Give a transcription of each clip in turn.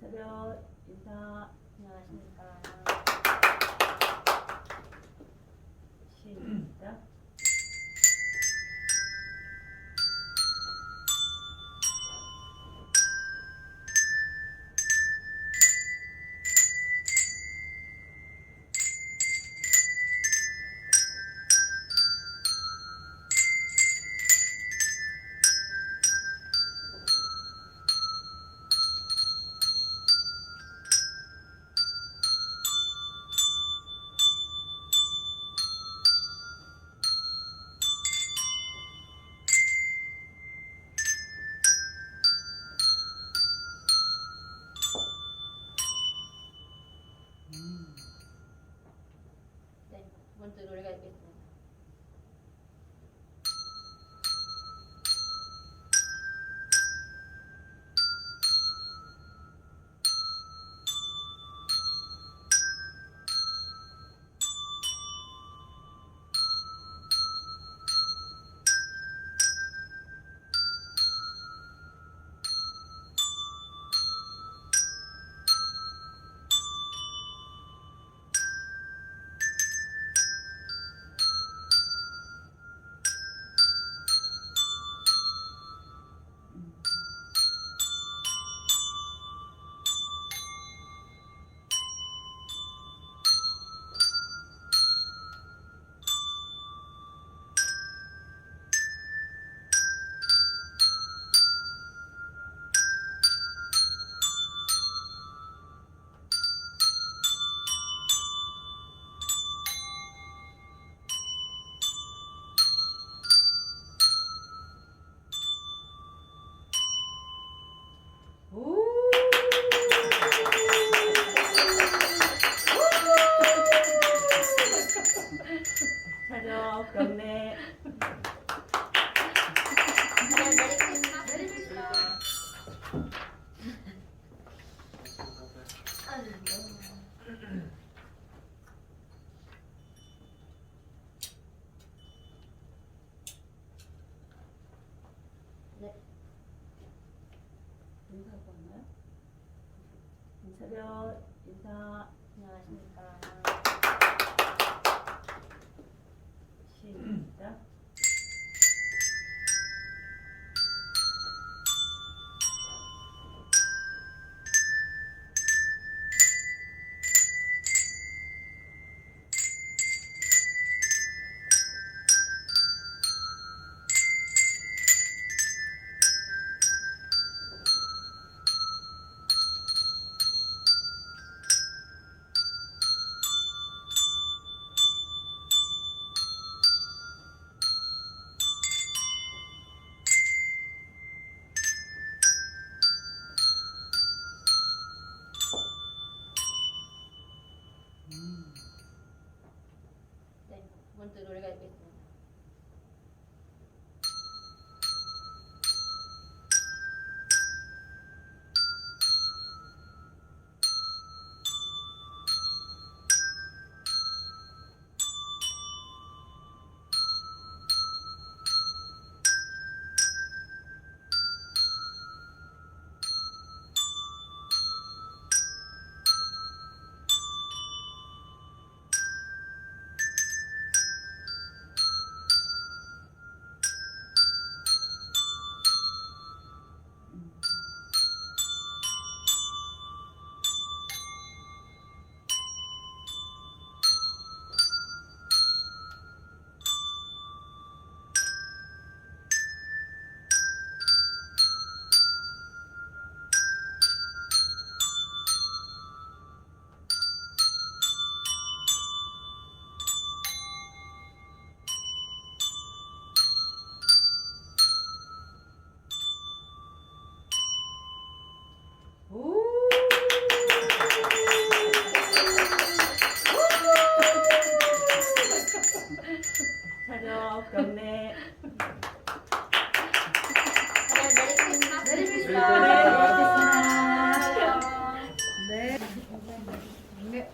인사별 인사. 안녕하십니까. 시작. 네, 두 번째 노래가 있겠습니다. 차렷 경례. 네. 인사하고 왔나요? 인사별 인사. 안녕하십니까. 시작. 네, 두 번째 노래가 있겠습니다. 차렷 경례. 네. 네.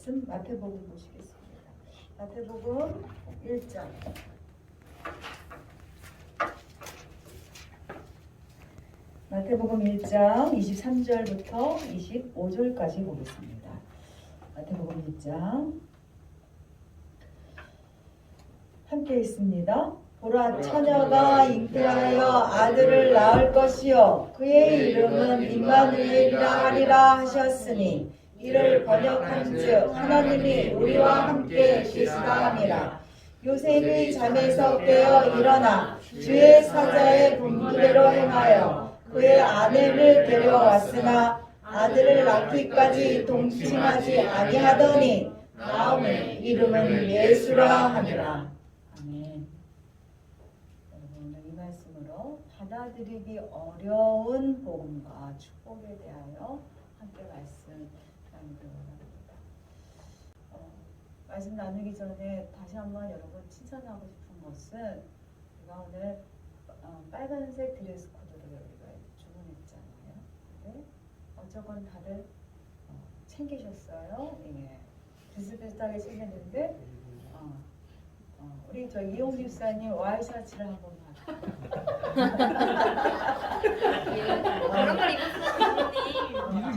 말씀 마태복음 보시겠습니다. 마태복음 1장. 마태복음 1장 23절부터 25절까지 보겠습니다. 마태복음 1장 함께 있습니다. 보라, 처녀가 잉태하여 아들을 낳을 것이요 그의 이름은 임마누엘이라 하리라 하셨으니 이를 번역한즉 하나님이 우리와 함께 계시다 함이라. 요셉이 잠에서 깨어 일어나 주의 사자의 분부대로 행하여 그의 아내를 데려왔으나 아들을 낳기까지 동침하지 아니하더니 다음에 이름은 예수라 하니라. 아멘. 여러분 오늘 이 말씀으로 받아들이기 어려운 복음과 축복에 대하여 함께 말씀 나누도록 합니다. 말씀 나누기 전에 다시 한번 여러분 칭찬하고 싶은 것은 제가 오늘 빨간색 드레스 코드를 우리가 주문했잖아요. 근데 어쩌건 다들 챙기셨어요. 예. 비슷비슷하게 챙겼는데 우리 저 이용 집사님 와이셔츠를 한번 봐요. 그런 걸 입었어.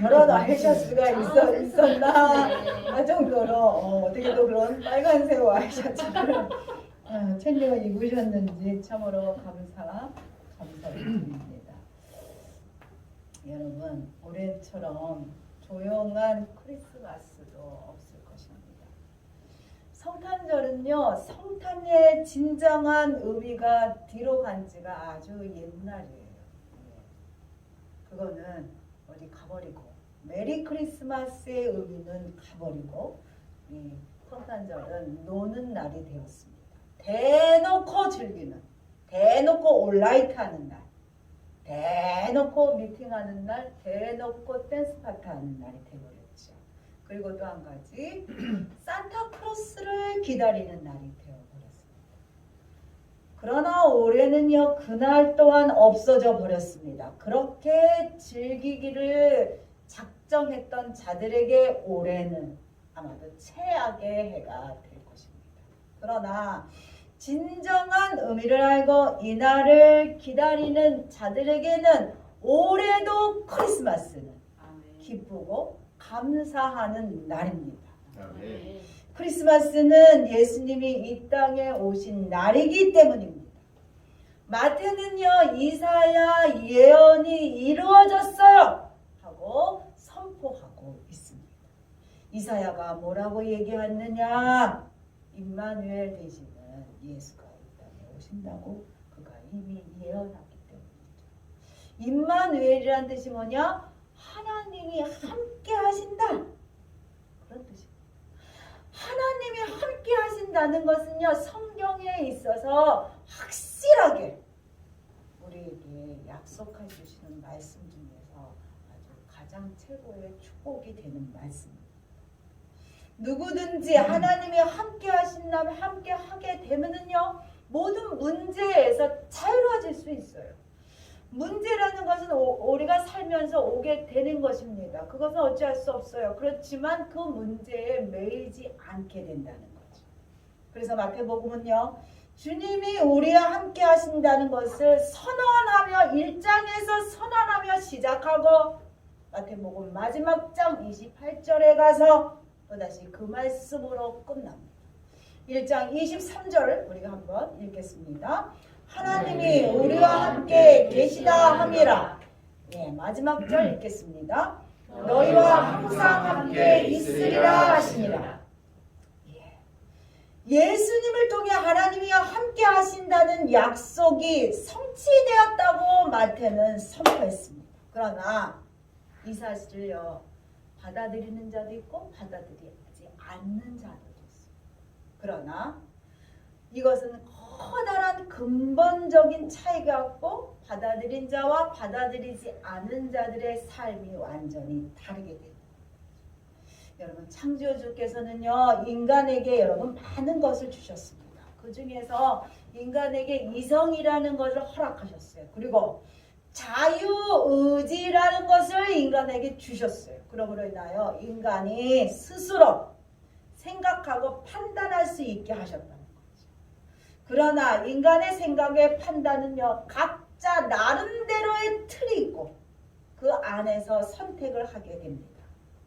저런 와이셔츠가 있었나 정도로 어떻게 또 그런 빨간색 와이셔츠를 챙겨 입으셨는지 참으로 감사드립니다. 여러분 올해처럼 조용한 크리스마스도 없을 것입니다. 성탄절은요 성탄의 진정한 의미가 뒤로 간 지가 아주 옛날이에요. 그거는 어디 가버리고 메리 크리스마스의 의미는 가버리고 이 성탄절은 노는 날이 되었습니다. 대놓고 즐기는, 대놓고 올라이트하는 날, 대놓고 미팅하는 날, 대놓고 댄스 파티 하는 날이 되어버렸죠. 그리고 또 한 가지 산타클로스를 기다리는 날이 되어버렸습니다. 그러나 올해는요 그날 또한 없어져 버렸습니다. 그렇게 즐기기를 작정했던 자들에게 올해는 아마도 최악의 해가 될 것입니다. 그러나 진정한 의미를 알고 이 날을 기다리는 자들에게는 올해도 크리스마스는 기쁘고 감사하는 날입니다. 아멘. 크리스마스는 예수님이 이 땅에 오신 날이기 때문입니다. 마태는요 이사야 예언이 이루어졌어요 하고 선포하고 있습니다. 이사야가 뭐라고 얘기했느냐? 임마누엘 되시는 예수가 이 땅에 오신다고 그가 이미 예언했기 때문이죠. 임마누엘이란 뜻이 뭐냐? 하나님이 함께 하신다. 그런 뜻입니다. 하나님이 함께 하신다는 것은요 성경에 있어서 확실하게 우리에게 약속해 주시는 말씀 중에서 아주 가장 최고의 축복이 되는 말씀입니다. 누구든지 하나님이 함께 하신다면 함께 하게 되면은요 모든 문제에서 자유로워질 수 있어요. 문제라는 것은 우리가 살면서 오게 되는 것입니다. 그것은 어찌할 수 없어요. 그렇지만 그 문제에 매이지 않게 된다는 거죠. 그래서 마태복음은요 주님이 우리와 함께 하신다는 것을 선언하며 1장에서 선언하며 시작하고 마태복음 마지막 장 28절에 가서 또다시 그 말씀으로 끝납니다. 1장 23절 우리가 한번 읽겠습니다. 하나님이 우리와 함께 계시다 함이라. 예, 마지막 절 읽겠습니다. 너희와 항상 함께 있으리라 하시니라. 예수님을 통해 하나님이와 함께 하신다는 약속이 성취되었다고 마태는 선포했습니다. 그러나 이 사실을요 받아들이는 자도 있고 받아들이지 않는 자도 있습니다. 그러나 이것은 커다란 근본적인 차이가 있고 받아들인 자와 받아들이지 않은 자들의 삶이 완전히 다르게 됩니다. 여러분 창조주께서는요 인간에게 여러분 많은 것을 주셨습니다. 그 중에서 인간에게 이성이라는 것을 허락하셨어요. 그리고 자유의지라는 것을 인간에게 주셨어요. 그러므로 인하여 인간이 스스로 생각하고 판단할 수 있게 하셨다는 거죠. 그러나 인간의 생각의 판단은요, 각자 나름대로의 틀이 있고 그 안에서 선택을 하게 됩니다.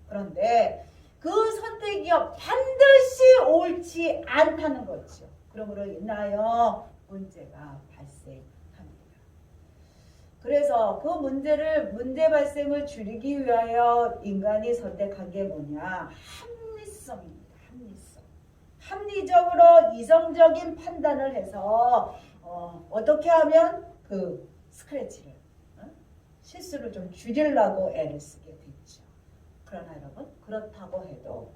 그런데 그 선택이요, 반드시 옳지 않다는 거죠. 그러므로 인하여 문제가 발생합니다. 그래서 그 문제 발생을 줄이기 위하여 인간이 선택한 게 뭐냐? 합리성입니다. 합리성. 합리적으로 이성적인 판단을 해서 어떻게 하면 그 스크래치를 실수를 좀 줄이려고 애를 쓰게 됐죠. 그러나 여러분, 그렇다고 해도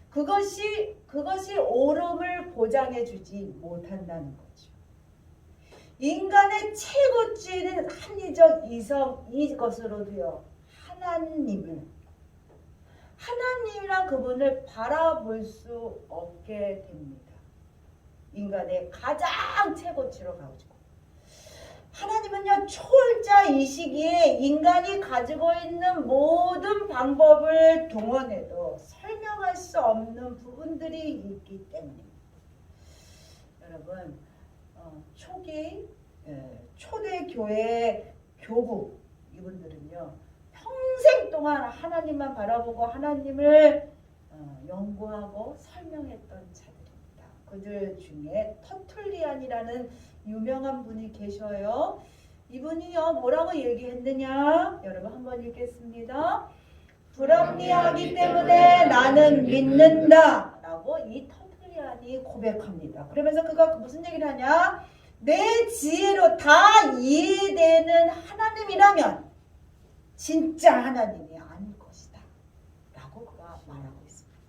그것이 옳음을 보장해주지 못한다는 거죠. 인간의 최고치는 합리적 이성, 이것으로도요, 하나님이란 그분을 바라볼 수 없게 됩니다. 인간의 가장 최고치로 가지고. 하나님은요, 초월자이시기에 인간이 가지고 있는 모든 방법을 동원해도 설명할 수 없는 부분들이 있기 때문입니다. 여러분, 초대교회 교부 이분들은요, 평생 동안 하나님만 바라보고 하나님을 연구하고 설명했던 자들입니다. 그들 중에 터툴리안이라는 유명한 분이 계셔요. 이분이요, 뭐라고 얘기했느냐? 여러분 한번 읽겠습니다. 불합리하기 때문에 나는 믿는다 라고 이 터툴리안이 고백합니다. 그러면서 그가 무슨 얘기를 하냐? 내 지혜로 다 이해되는 하나님이라면 진짜 하나님이 아닐 것이다 라고 그가 말하고 있습니다.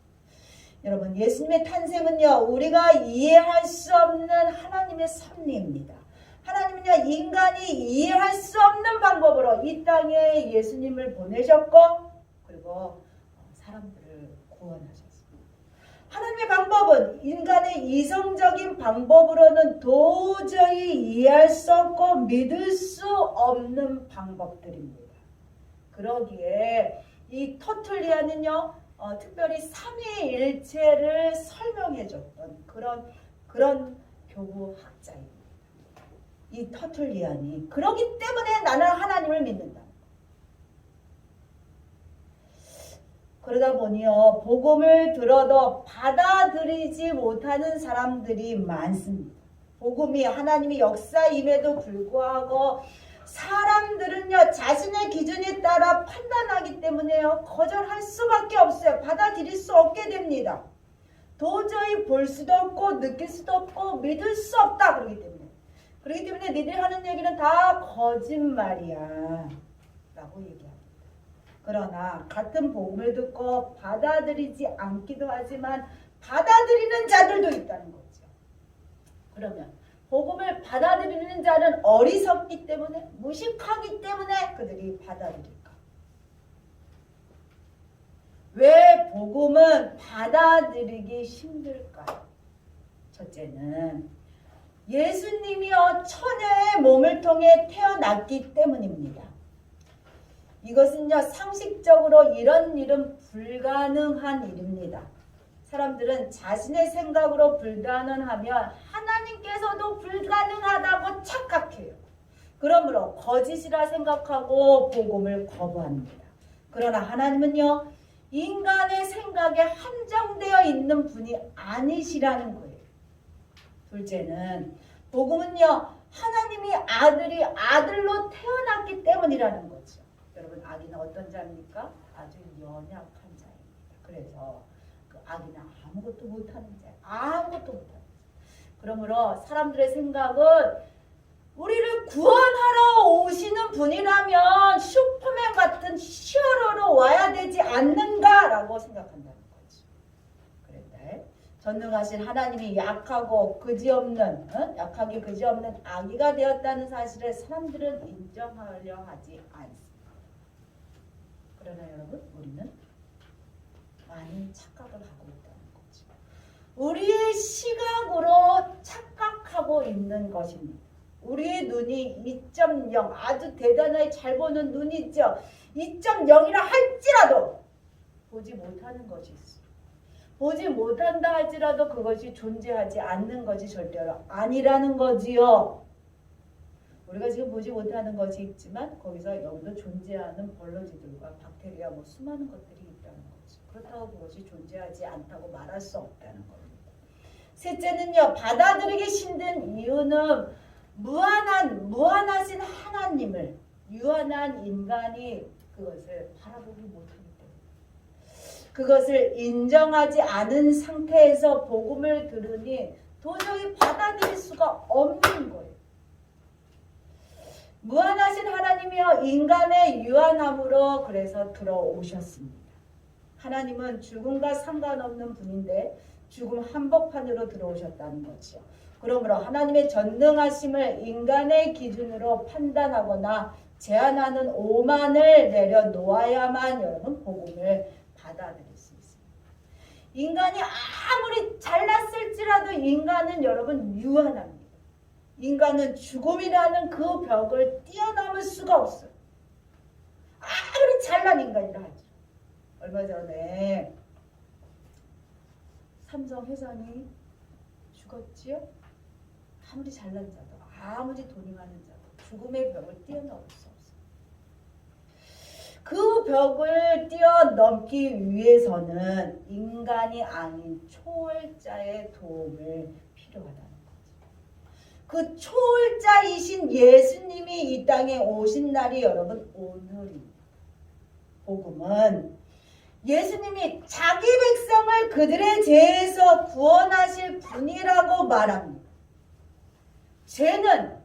여러분, 예수님의 탄생은요, 우리가 이해할 수 없는 하나님의 섭리입니다. 하나님은요, 인간이 이해할 수 없는 방법으로 이 땅에 예수님을 보내셨고 그리고 사람들을 구원하셨습니다. 하나님의 방법은 인간의 이성적인 방법으로는 도저히 이해할 수 없고 믿을 수 없는 방법들입니다. 그러기에 이 터툴리안은요, 특별히 삼위일체를 설명해줬던 그런 교부학자입니다. 이 터툴리안이 그러기 때문에 나는 하나님을 믿는다. 그러다 보니요, 복음을 들어도 받아들이지 못하는 사람들이 많습니다. 복음이 하나님의 역사임에도 불구하고 사람들은요, 자신의 기준에 따라 판단하기 때문에요, 거절할 수밖에 없어요. 받아들일 수 없게 됩니다. 도저히 볼 수도 없고 느낄 수도 없고 믿을 수 없다. 그렇기 때문에 니들이 하는 얘기는 다 거짓말이야 라고 얘기합니다. 그러나 같은 복음을 듣고 받아들이지 않기도 하지만 받아들이는 자들도 있다는 거죠. 그러면 복음을 받아들이는 자는 어리석기 때문에, 무식하기 때문에 그들이 받아들일까? 왜 복음은 받아들이기 힘들까요? 첫째는 예수님이요, 처녀의 몸을 통해 태어났기 때문입니다. 이것은요, 상식적으로 이런 일은 불가능한 일입니다. 사람들은 자신의 생각으로 불가능하면 하나님께서도 불가능하다고 착각해요. 그러므로 거짓이라 생각하고 복음을 거부합니다. 그러나 하나님은요, 인간의 생각에 한정되어 있는 분이 아니시라는 거예요. 둘째는 복음은요, 하나님이 아들로 태어났기 때문이라는 거죠. 여러분, 아기는 어떤 자입니까? 아주 연약한 자입니다. 그래서 그 아기는 아무것도 못하는 자예요. 아무것도 못하는 자예요. 그러므로 사람들의 생각은 우리를 구원하러 오시는 분이라면 슈퍼맨 같은 히어로로 와야 되지 않는가라고 생각한다는 거죠. 그런데 전능하신 하나님이 약하기 그지없는 아기가 되었다는 사실을 사람들은 인정하려 하지 않습니다. 그러나 여러분, 우리는 많은 착각을 하고 있다는 거죠. 우리의 시각으로 착각하고 있는 것입니다. 우리의 눈이 2.0, 아주 대단하게 잘 보는 눈이죠. 2.0이라 할지라도 보지 못하는 것이 있어요. 보지 못한다 할지라도 그것이 존재하지 않는 것이 절대로 아니라는 거지요. 우리가 지금 보지 못하는 것이 있지만 거기서 여기도 존재하는 벌러지들과 박테리아 뭐 수많은 것들이 있다는 거죠. 그렇다고 그것이 존재하지 않다고 말할 수 없다는 겁니다. 셋째는요, 받아들이기 힘든 이유는 무한하신 하나님을 유한한 인간이 그것을 바라보기 못하기 때문에, 그것을 인정하지 않은 상태에서 복음을 들으니 도저히 받아들일 수가 없는 거예요. 무한하신 하나님이여 인간의 유한함으로 그래서 들어오셨습니다. 하나님은 죽음과 상관없는 분인데 죽음 한복판으로 들어오셨다는 거죠. 그러므로 하나님의 전능하심을 인간의 기준으로 판단하거나 제한하는 오만을 내려놓아야만 여러분 복음을 받아들일 수 있습니다. 인간이 아무리 잘났을지라도 인간은 여러분 유한합니다. 인간은 죽음이라는 그 벽을 뛰어넘을 수가 없어요. 아무리 잘난 인간이라 하죠. 얼마 전에 삼성 회장이 죽었지요? 아무리 잘난 자도 아무리 돈이 많은 자도 죽음의 벽을 뛰어넘을 수 없어요. 그 벽을 뛰어넘기 위해서는 인간이 아닌 초월자의 도움을 필요하다는 거죠. 그 초월자이신 예수님이 이 땅에 오신 날이 여러분 오늘입니다. 복음은 예수님이 자기 백성을 그들의 죄에서 구원하실 분이라고 말합니다. 죄는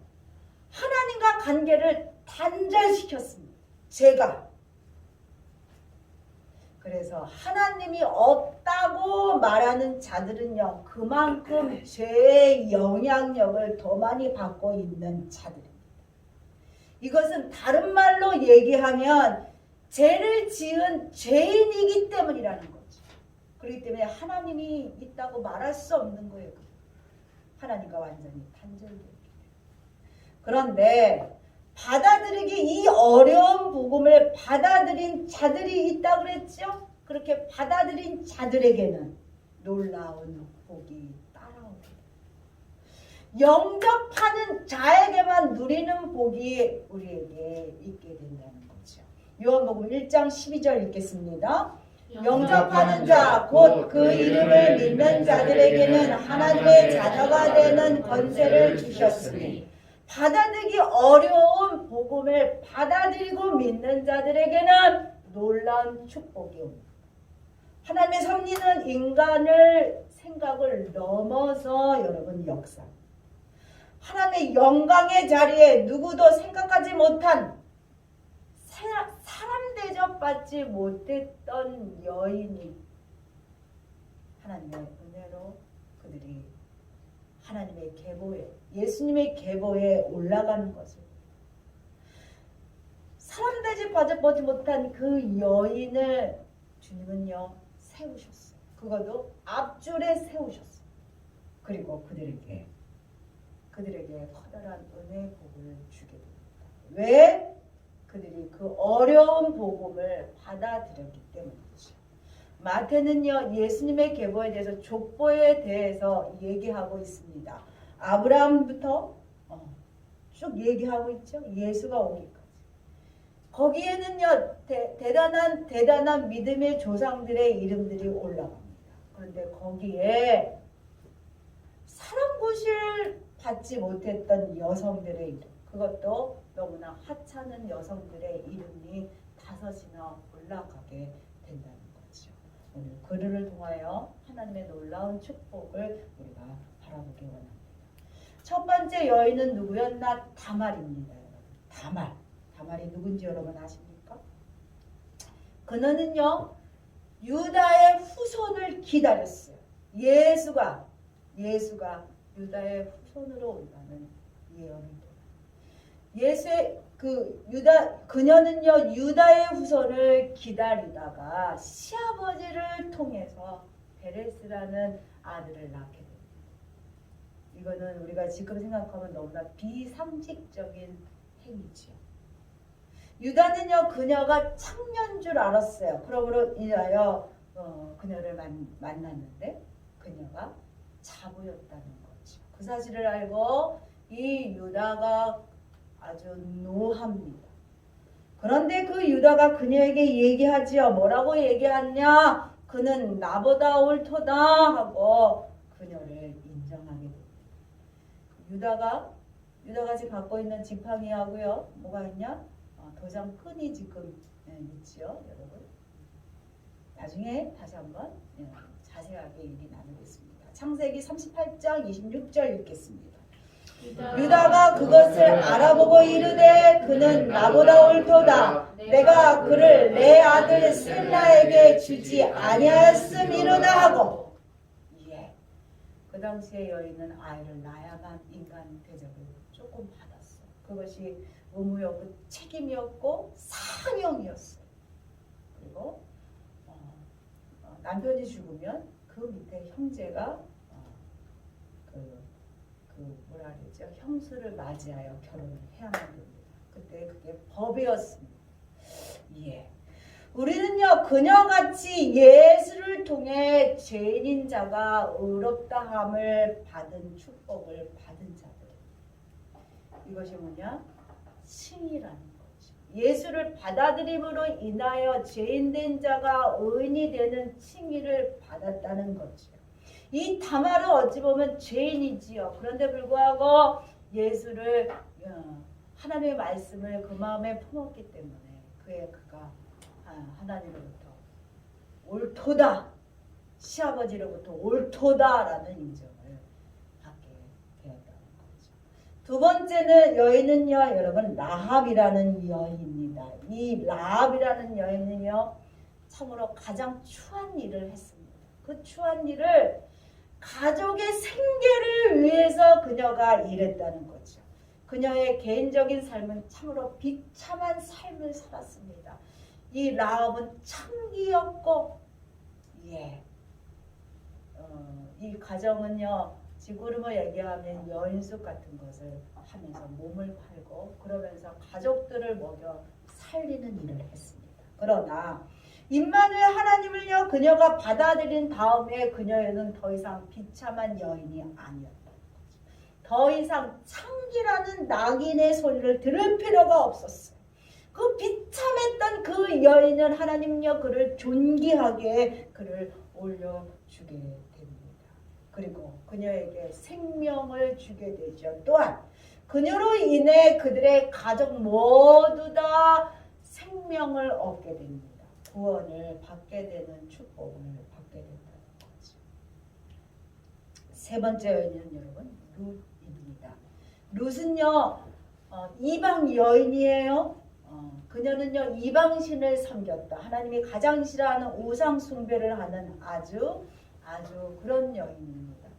하나님과 관계를 단절시켰습니다. 죄가. 그래서 하나님이 없다고 말하는 자들은요, 그만큼 죄의 영향력을 더 많이 받고 있는 자들입니다. 이것은 다른 말로 얘기하면 죄를 지은 죄인이기 때문이라는 거죠. 그렇기 때문에 하나님이 있다고 말할 수 없는 거예요. 하나님과 완전히 단절되기 때문에. 그런데 받아들이기 이 어려운 복음을 받아들인 자들이 있다고 그랬죠. 그렇게 받아들인 자들에게는 놀라운 복이 따라옵니다. 영접하는 자에게만 누리는 복이 우리에게 있게 된다는 거죠. 요한복음 1장 12절 읽겠습니다. 영접하는 자 곧 그 이름을 믿는 자들에게는 하나님의 자녀가 되는 권세를 주셨으니, 받아들이기 어려운 복음을 받아들이고 믿는 자들에게는 놀라운 축복이 옵니다. 하나님의 섭리는 인간을 생각을 넘어서 여러분 역사. 하나님의 영광의 자리에 누구도 생각하지 못한 사람 대접받지 못했던 여인이 하나님의 은혜로 그들이 하나님의 계보에, 예수님의 계보에 올라가는 것을, 사람 대접받지 못한 그 여인을 주님은요 세우셨어요. 그것도 앞줄에 세우셨어요. 그리고 그들에게 커다란 은혜의 복을 주게 됩니다. 왜? 그들이 그 어려운 복음을 받아들였기 때문이죠. 마태는요 예수님의 계보에 대해서 족보에 대해서 얘기하고 있습니다. 아브라함부터 쭉 얘기하고 있죠. 예수가 오기까지. 거기에는요 대단한 믿음의 조상들의 이름들이 올라갑니다. 그런데 거기에 사람 구실 받지 못했던 여성들의 이름, 그것도 너무나 하찮은 여성들의 이름이 5이나 올라가게 된다는 거죠. 오늘 글을 통하여 하나님의 놀라운 축복을 우리가 바라보기 원합니다. 첫 번째 여인은 누구였나? 다말입니다. 여러분. 다말이 누군지 여러분 아십니까? 그녀는요 유다의 후손을 기다렸어요. 예수가 유다의 후손으로 온다는 예언입니다. 그녀는요 유다의 후손을 기다리다가 시아버지를 통해서 베레스라는 아들을 낳게 됩니다. 이거는 우리가 지금 생각하면 너무나 비상식적인 행위죠. 유다는요 그녀가 창녀인 줄 알았어요. 그러므로 인하여 그녀를 만났는데 그녀가 자부였다는 거죠. 그 사실을 알고 이 유다가 아주 노합니다. 그런데 그 유다가 그녀에게 얘기하지요. 뭐라고 얘기하냐? 그는 나보다 옳도다 하고 그녀를 인정하게 됩니다. 유다가 지금 갖고 있는 지팡이하고요. 뭐가 있냐? 도장 끈이 지금 있지요, 여러분. 나중에 다시 한번 자세하게 얘기 나누겠습니다. 창세기 38장 26절 읽겠습니다. 유다가 그것을 알아보고 이르되 그는 나보다 옳도다. 내가 그를 내 아들 슬라에게 주지 아니하였음이로다 하고. 예. 그 당시에 여인은 아이를 낳아야만 인간 대접을 조금 받았어. 그것이 의무였고 책임이었고 사명이었어. 그리고 남편이 죽으면 그 밑에 형제가 뭐라 그러죠? 형수를 맞이하여 결혼을 해야만 됩니다. 그때 그게 법이었습니다. 예. 우리는요 그녀같이 예수를 통해 죄인인 자가 의롭다함을 받은 축복을 받은 자들. 이것이 뭐냐? 칭이라는 거죠. 예수를 받아들임으로 인하여 죄인된 자가 의인이 되는 칭의를 받았다는 거죠. 이 다말은 어찌 보면 죄인이지요. 그런데 불구하고 예수를 하나님의 말씀을 그 마음에 품었기 때문에 그가 하나님으로부터 옳도다, 시아버지로부터 옳도다라는 인정을 받게 되었다는 거죠. 두 번째는 여인은요, 여러분 라합이라는 여인입니다. 이 라합이라는 여인은요, 참으로 가장 추한 일을 했습니다. 그 추한 일을 가족의 생계를 위해서 그녀가 일했다는 거죠. 그녀의 개인적인 삶은 참으로 비참한 삶을 살았습니다. 이 라합은 창기였고, 이 가정은요, 지구름을 얘기하면 여인숙 같은 것을 하면서 몸을 팔고 그러면서 가족들을 먹여 살리는 일을 했습니다. 그러나 임마누엘 하나님을요 그녀가 받아들인 다음에 그녀는 더 이상 비참한 여인이 아니었다는 거죠. 더 이상 창기라는 낙인의 소리를 들을 필요가 없었어요. 그 비참했던 그 여인은 하나님요 그를 존귀하게 그를 올려주게 됩니다. 그리고 그녀에게 생명을 주게 되죠. 또한 그녀로 인해 그들의 가족 모두 다 생명을 얻게 됩니다. 구원을 받게 되는 축복을 받게 된다는 거죠. 세 번째 여인은 여러분 룻입니다. 룻은요 이방 여인이에요. 그녀는요 이방신을 섬겼다. 하나님이 가장 싫어하는 우상 숭배를 하는 아주 그런 여인입니다.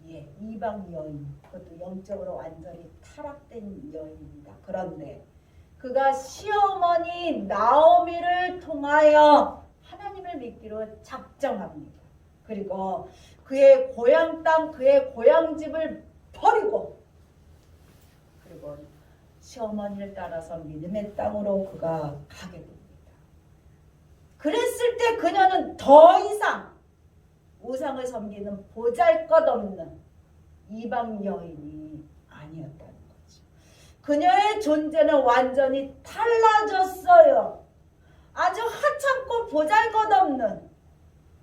예, 이방 여인. 그것도 영적으로 완전히 타락된 여인입니다. 그런데 그가 시어머니 나오미를 통하여 하나님을 믿기로 작정합니다. 그리고 그의 고향 땅, 그의 고향집을 버리고 그리고 시어머니를 따라서 믿음의 땅으로 그가 가게 됩니다. 그랬을 때 그녀는 더 이상 우상을 섬기는 보잘것없는 이방 여인이 아니었다는 거죠. 그녀의 존재는 완전히 달라졌어요. 아주 하찮고 보잘것없는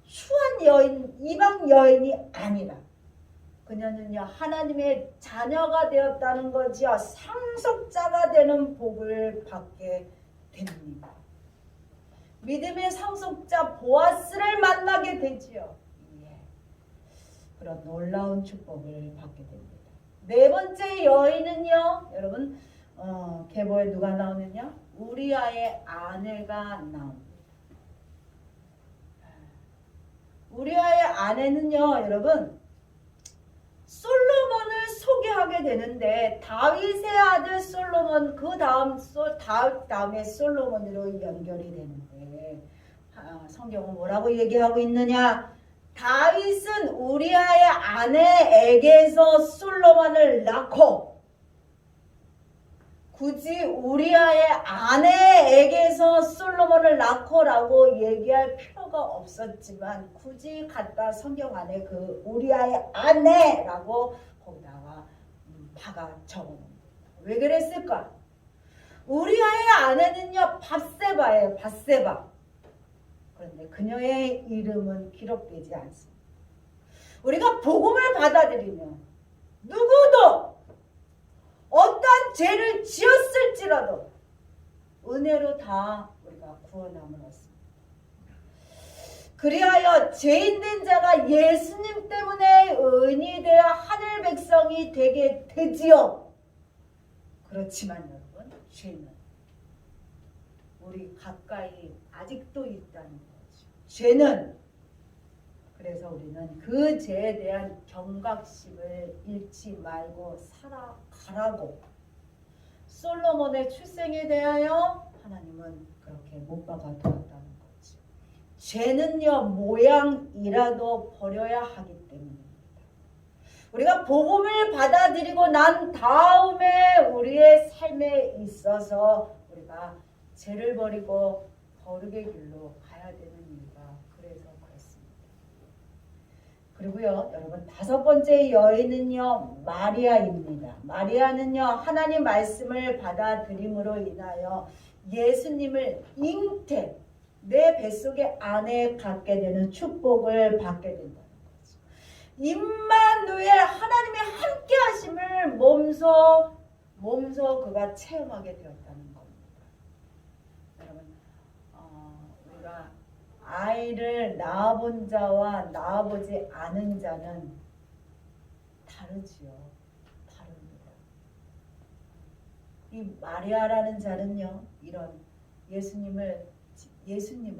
추한 여인, 이방 여인이 아니라 그녀는요 하나님의 자녀가 되었다는 거지요. 상속자가 되는 복을 받게 됩니다. 믿음의 상속자 보아스를 만나게 되지요. 그런 놀라운 축복을 받게 됩니다. 네 번째 여인은요, 여러분 계보에 누가 나오느냐? 우리아의 아내가 나옵니다. 우리아의 아내는요, 여러분 솔로몬을 소개하게 되는데 다윗의 아들 솔로몬 그 다음에 솔로몬으로 연결이 되는데 성경은 뭐라고 얘기하고 있느냐? 다윗은 우리아의 아내에게서 솔로몬을 낳고 굳이 우리아의 아내에게서 솔로몬을 낳고라고 얘기할 필요가 없었지만 굳이 갖다 성경 안에 그 우리아의 아내라고 거기다가 박아 적어놓은 거예요. 왜 그랬을까? 우리아의 아내는요 밧세바예요. 밧세바. 그런데 그녀의 이름은 기록되지 않습니다. 우리가 복음을 받아들이면 누구도 어떤 죄를 지었을지라도 은혜로 다 우리가 구원함을 얻습니다. 그리하여 죄인된 자가 예수님 때문에 의인이 되어 하늘 백성이 되게 되지요. 그렇지만 여러분, 죄는 우리 가까이 아직도 있다는 거죠. 죄는 그래서 우리는 그 죄에 대한 경각심을 잃지 말고 살아가라고 솔로몬의 출생에 대하여 하나님은 그렇게 못 박아 두었다는 거죠. 죄는요 모양이라도 버려야 하기 때문입니다. 우리가 복음을 받아들이고 난 다음에 우리의 삶에 있어서 우리가 죄를 버리고 거룩의 길로 가야 되는 이유가 그래서 그렇습니다. 그리고요 여러분 다섯 번째 여인은요 마리아입니다. 마리아는요 하나님 말씀을 받아들임으로 인하여 예수님을 잉태 내 뱃속의 안에 갖게 되는 축복을 받게 된다는 거죠. 임마누엘 하나님의 함께 하심을 몸소 그가 체험하게 되었다는 겁니다. 여러분 우리가 아이를 낳아본 자와 낳아보지 않은 자는 다르지요. 다릅니다. 이 마리아라는 자는요 이런 예수님을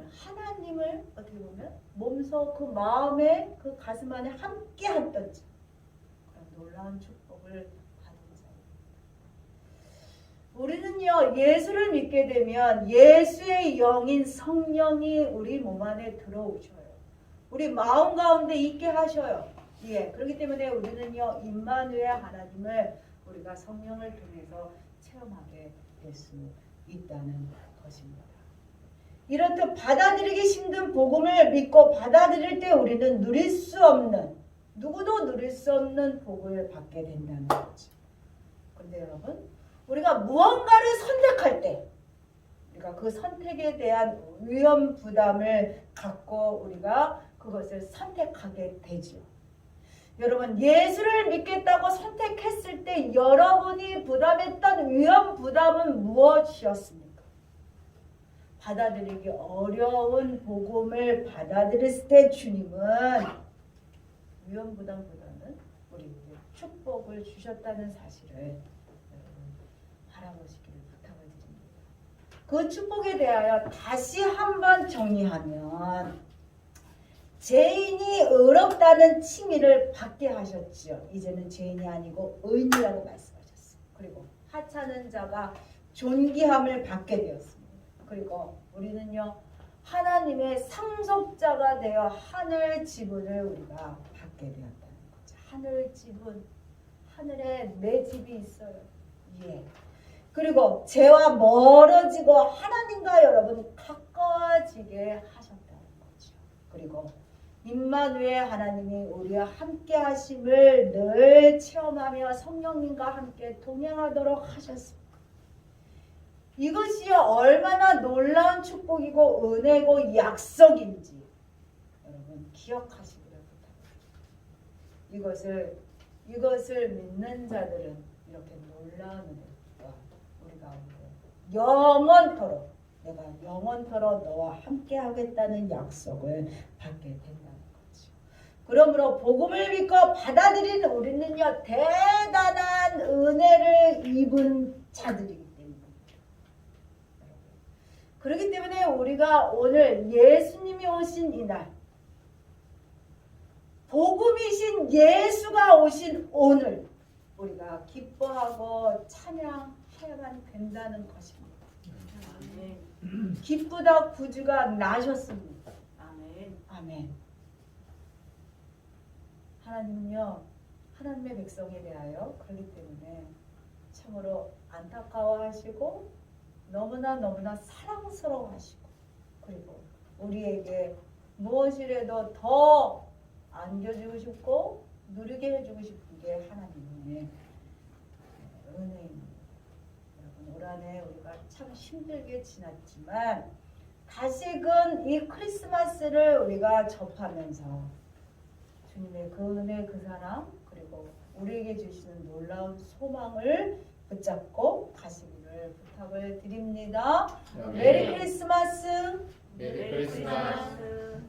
하나님을 어떻게 보면 몸소 그 마음에 그 가슴 안에 함께 했던 자 그런 놀라운 축복을 받은 자입니다. 우리는요 예수를 믿게 되면 예수의 영인 성령이 우리 몸 안에 들어오셔요. 우리 마음 가운데 있게 하셔요. 예, 그렇기 때문에 우리는요 임마누엘 하나님을 우리가 성령을 통해서 체험하게 될 수 있다는 것입니다. 이렇듯 받아들이기 힘든 복음을 믿고 받아들일 때 우리는 누릴 수 없는 누구도 누릴 수 없는 복을 받게 된다는 거죠. 그런데 여러분 우리가 무언가를 선택할 때 우리가 그 선택에 대한 위험 부담을 갖고 우리가 그것을 선택하게 되죠. 여러분 예수를 믿겠다고 선택했을 때 여러분이 부담했던 위험 부담은 무엇이었습니까? 받아들이기 어려운 복음을 받아들였을 때 주님은 위험 부담보다는 우리에게 축복을 주셨다는 사실을 여러분 알아보시기를 부탁을 드립니다. 그 축복에 대하여 다시 한번 정리하면 죄인이 의롭다는 칭의를 받게 하셨지요. 이제는 죄인이 아니고 의인이라고 말씀하셨어요. 그리고 하찮은 자가 존귀함을 받게 되었습니다. 그리고 우리는요 하나님의 상속자가 되어 하늘 지분을 우리가 받게 되었다는 거죠. 하늘 지분, 하늘에 내 집이 있어요. 예. 그리고 죄와 멀어지고 하나님과 여러분 가까워지게 하셨다는 거죠. 그리고 임마누엘 하나님이 우리와 함께 하심을 늘 체험하며 성령님과 함께 동행하도록 하셨습니다. 이것이 얼마나 놀라운 축복이고 은혜고 약속인지 여러분 기억하시기를 부탁드립니다. 이것을 믿는 자들은 이렇게 놀라운 은혜와 우리가 영원토록 내가 영원토록 너와 함께 하겠다는 약속을 받게 된다는 거죠. 그러므로 복음을 믿고 받아들인 우리는요 대단한 은혜를 입은 자들이기 그렇기 때문에 우리가 오늘 예수님이 오신 이날 복음이신 예수가 오신 오늘 우리가 기뻐하고 찬양해야만 된다는 것입니다. 아멘. 기쁘다 구주가 나셨습니다. 아멘. 아멘. 하나님은요 하나님의 백성에 대하여 그렇기 때문에 참 참으로 안타까워하시고 너무나 사랑스러워하시고 그리고 우리에게 무엇이라도 더 안겨주고 싶고 누리게 해주고 싶은 게 하나님의 은혜입니다. 여러분 올 한해 우리가 참 힘들게 지났지만 다시금 이 크리스마스를 우리가 접하면서 주님의 그 은혜 그 사랑 그리고 우리에게 주시는 놀라운 소망을 붙잡고 가시기를 부탁을 드립니다. 메리 크리스마스. 메리 크리스마스.